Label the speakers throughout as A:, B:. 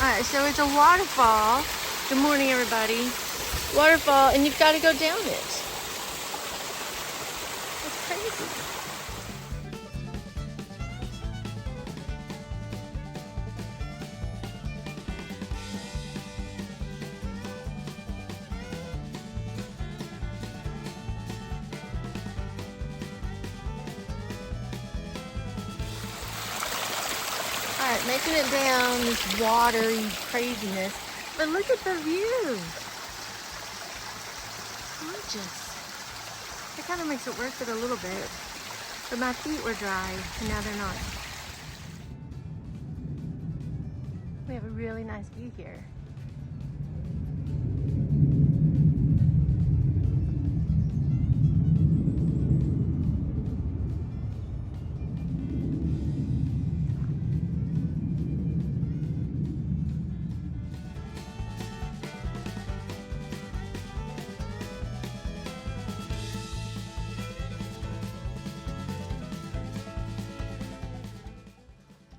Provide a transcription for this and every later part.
A: Alright, so it's a waterfall. Good morning, everybody. Waterfall, and you've got to go down it. It's crazy. Alright, making it down this watery craziness. But look at the view. Gorgeous. It kind of makes it worth it a little bit. But my feet were dry, and now they're not. We have a really nice view here.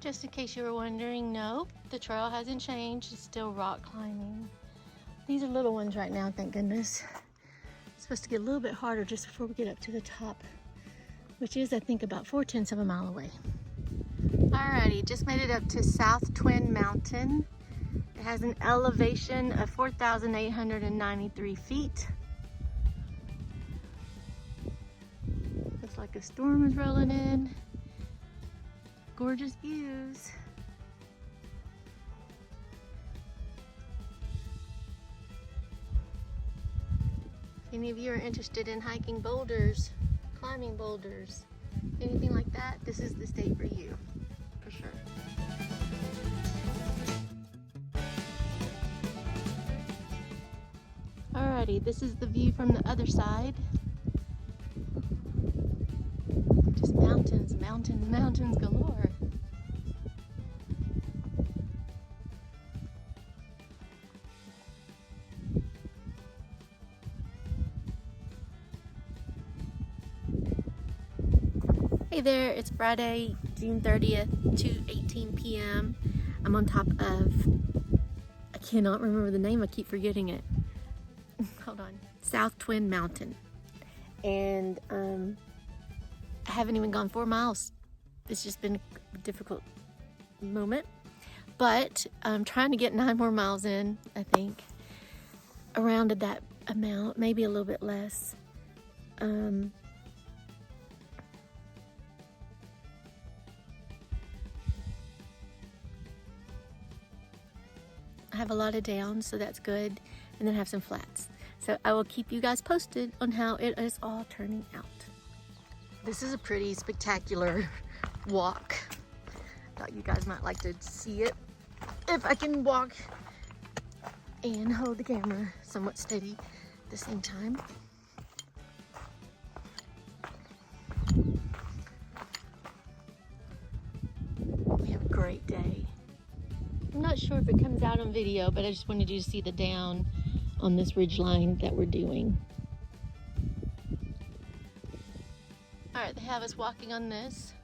A: Just in case you were wondering, no, the trail hasn't changed. It's still rock climbing. These are little ones right now, thank goodness. It's supposed to get a little bit harder just before we get up to the top, which is, I think, about 4/10 of a mile away. Alrighty, just made it up to South Twin Mountain. It has an elevation of 4,893 feet. Looks like a storm is rolling in. Gorgeous views. If any of you are interested in hiking boulders, climbing boulders, anything like that, this is the state for you, for sure. Alrighty, this is the view from the other side. Just mountains, mountains, mountains galore. Hey there, it's Friday, June 30th, 2:18 p.m. I'm on top of, I cannot remember the name, I keep forgetting it. Hold on, South Twin Mountain. And I haven't even gone 4 miles. It's just been a difficult moment, but I'm trying to get 9 more miles in, I think. Around that amount, maybe a little bit less. I have a lot of downs, so that's good, and then I have some flats. So I will keep you guys posted on how it is all turning out. This is a pretty spectacular walk. Thought you guys might like to see it. If I can walk and hold the camera somewhat steady at the same time. We have a great day. I'm not sure if it comes out on video, but I just wanted you to see the down on this ridge line that we're doing. All right, they have us walking on this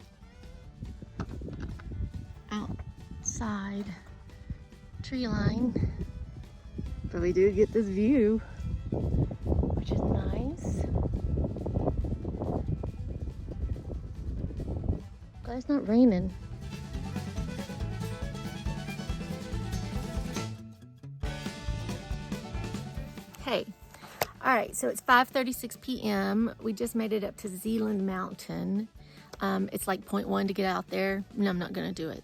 A: outside tree line, but we do get this view, which is nice. Glad it's not raining. Hey, all right, so it's 5:36 p.m. We just made it up to Zealand Mountain. It's like 0.1 to get out there. No, I'm not gonna do it.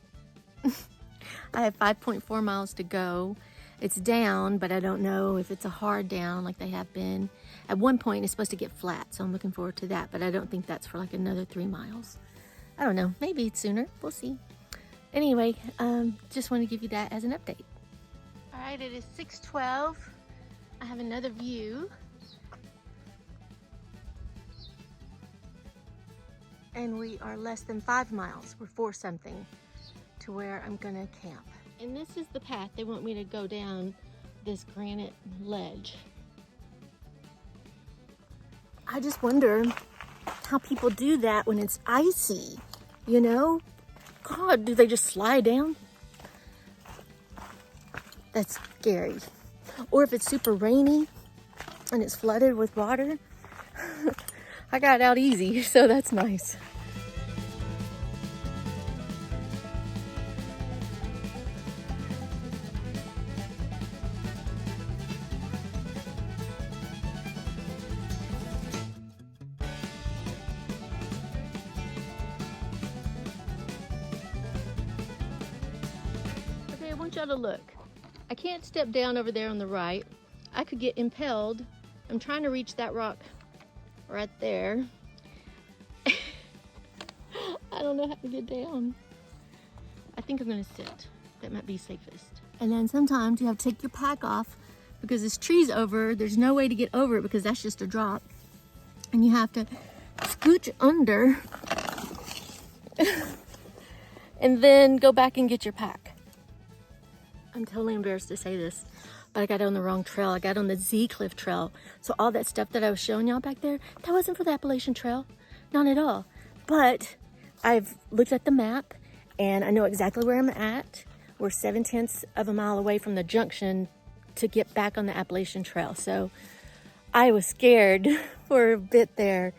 A: I have 5.4 miles to go. It's down, but I don't know if it's a hard down like they have been. At one point, it's supposed to get flat, so I'm looking forward to that, but I don't think that's for like another 3 miles. I don't know, maybe it's sooner, we'll see. Anyway, just want to give you that as an update. All right, it is 6:12. I have another view. And we are less than 5 miles. We're 4 something to where I'm gonna camp. And this is the path they want me to go down, this granite ledge. I just wonder how people do that when it's icy, you know? God, do they just slide down? That's scary. Or if it's super rainy and it's flooded with water. I got out easy, so that's nice. Okay, I want y'all to look. I can't step down over there on the right. I could get impelled. I'm trying to reach that rock right there. I don't know how to get down. I think I'm gonna sit. That might be safest. And then sometimes you have to take your pack off because this tree's over. There's no way to get over it because that's just a drop. And you have to scooch under and then go back and get your pack. I'm totally embarrassed to say this, but I got on the wrong trail. I got on the Cliff Trail. So all that stuff that I was showing y'all back there, that wasn't for the Appalachian Trail. Not at all. But I've looked at the map and I know exactly where I'm at. We're 7/10 of a mile away from the junction to get back on the Appalachian Trail. So I was scared for a bit there,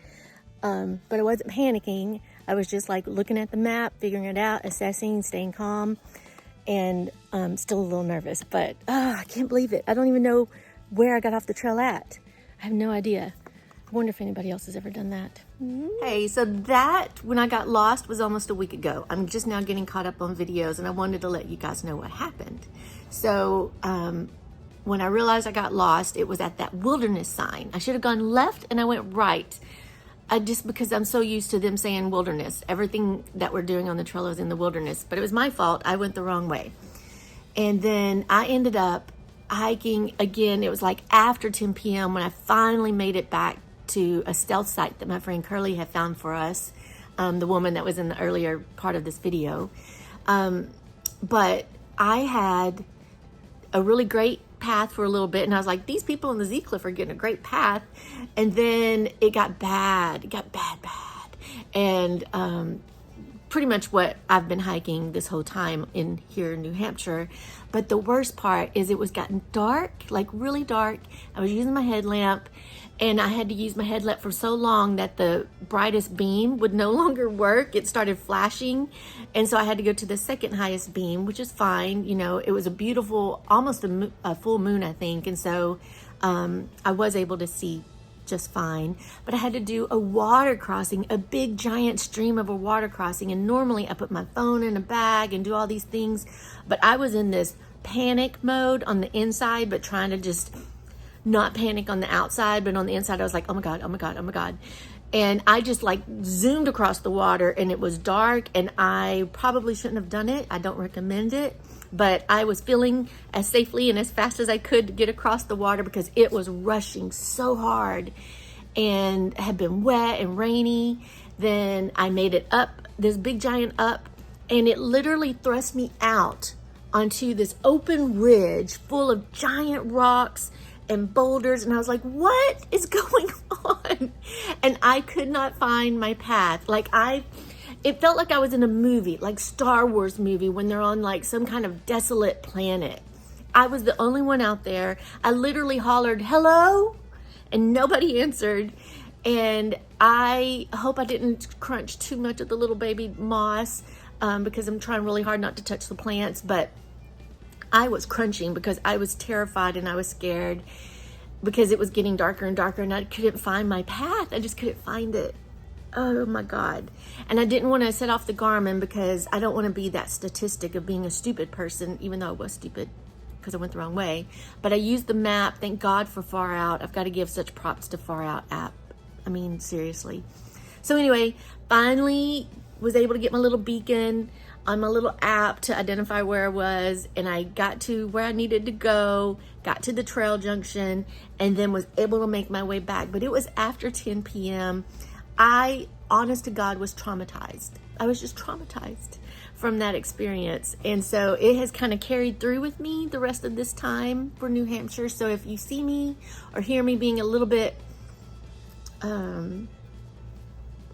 A: but I wasn't panicking. I was just like looking at the map, figuring it out, assessing, staying calm. And still a little nervous, but I can't believe it. I don't even know where I got off the trail at. I have no idea. I wonder if anybody else has ever done that. Hey, so that, when I got lost, was almost a week ago. I'm just now getting caught up on videos, and I wanted to let you guys know what happened. So when I realized I got lost, it was at that wilderness sign. I should have gone left, and I went right. Just because I'm so used to them saying wilderness. Everything that we're doing on the trail is in the wilderness, but it was my fault. I went the wrong way. And then I ended up hiking again. It was like after 10 p.m. when I finally made it back to a stealth site that my friend Curly had found for us, the woman that was in the earlier part of this video. But I had a really great path for a little bit, and I was like, these people in the cliff are getting a great path. And then it got bad. It got bad. And pretty much what I've been hiking this whole time in here in New Hampshire. But the worst part is it was gotten dark, like really dark. I was using my headlamp, and I had to use my headlamp for so long that the brightest beam would no longer work. It started flashing, and so I had to go to the second highest beam, which is fine. You know, it was a beautiful, almost a full moon, I think, and so I was able to see just fine. But I had to do a water crossing, a big giant stream of a water crossing, and normally I put my phone in a bag and do all these things, but I was in this panic mode on the inside, but trying to just not panic on the outside. But on the inside I was like, oh my god, oh my god, oh my god. And I just like zoomed across the water, and it was dark, and I probably shouldn't have done it. I don't recommend it, but I was feeling as safely and as fast as I could to get across the water because it was rushing so hard and had been wet and rainy. Then I made it up, this big giant up, and it literally thrust me out onto this open ridge full of giant rocks and boulders, and I was like, what is going on? And I could not find my path. Like it felt like I was in a movie, like Star Wars movie, when they're on like some kind of desolate planet. I was the only one out there. I literally hollered, hello? And nobody answered. And I hope I didn't crunch too much of the little baby moss because I'm trying really hard not to touch the plants, but I was crunching because I was terrified and I was scared because it was getting darker and darker, and I couldn't find my path. I just couldn't find it. Oh my God. And I didn't want to set off the Garmin because I don't want to be that statistic of being a stupid person, even though I was stupid because I went the wrong way. But I used the map. Thank God for FarOut. I've got to give such props to FarOut app. I mean, seriously. So anyway, finally was able to get my little beacon on my little app to identify where I was, and I got to where I needed to go, got to the trail junction, and then was able to make my way back. But it was after 10 p.m. I, honest to God, was traumatized. I was just traumatized from that experience. And so it has kind of carried through with me the rest of this time for New Hampshire. So if you see me or hear me being a little bit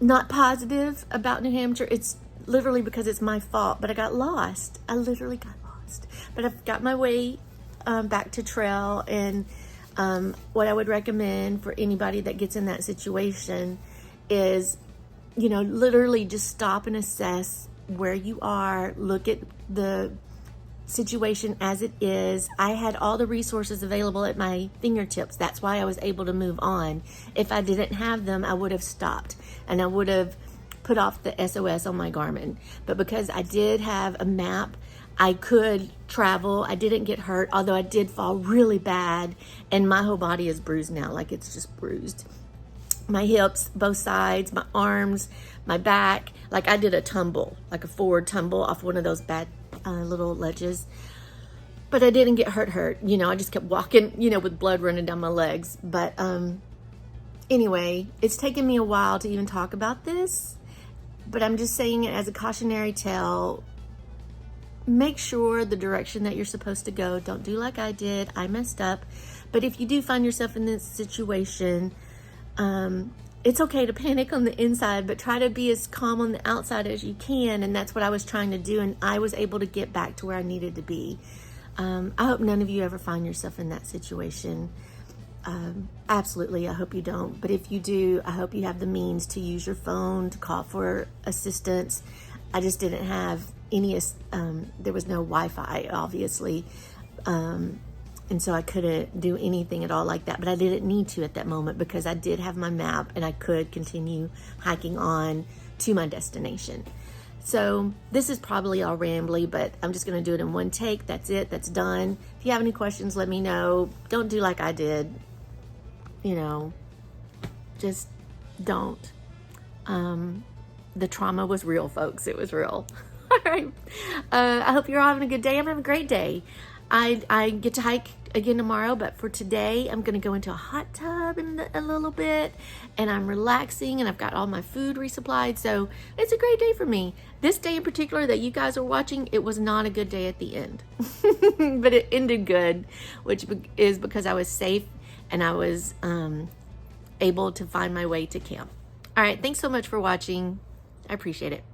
A: not positive about New Hampshire, it's literally because it's my fault. But I got lost. I literally got lost. But I've got my way back to trail. And what I would recommend for anybody that gets in that situation is, you know, literally just stop and assess where you are. Look at the situation as it is. I had all the resources available at my fingertips. That's why I was able to move on. If I didn't have them, I would have stopped and I would have put off the SOS on my Garmin. But because I did have a map, I could travel. I didn't get hurt, although I did fall really bad, and my whole body is bruised now. Like, it's just bruised. My hips, both sides, my arms, my back. Like, I did a tumble, like a forward tumble off one of those bad little ledges. But I didn't get hurt. You know, I just kept walking, you know, with blood running down my legs. But anyway, it's taken me a while to even talk about this. But I'm just saying it as a cautionary tale. Make sure the direction that you're supposed to go. Don't do like I did. I messed up. But if you do find yourself in this situation, it's okay to panic on the inside, but try to be as calm on the outside as you can. And that's what I was trying to do. And I was able to get back to where I needed to be. I hope none of you ever find yourself in that situation. Absolutely, I hope you don't. But if you do, I hope you have the means to use your phone to call for assistance. I just didn't have any, there was no Wi-Fi, obviously. And so I couldn't do anything at all like that. But I didn't need to at that moment because I did have my map and I could continue hiking on to my destination. So this is probably all rambly, but I'm just going to do it in one take. That's it. That's done. If you have any questions, let me know. Don't do like I did. You know, just don't. The trauma was real, folks. It was real. All right. I hope you're all having a good day. I'm having a great day. I get to hike again tomorrow, but for today, I'm going to go into a hot tub in a little bit, and I'm relaxing, and I've got all my food resupplied, so it's a great day for me. This day in particular that you guys are watching, it was not a good day at the end, but it ended good, which is because I was safe, and I was able to find my way to camp. All right, thanks so much for watching. I appreciate it.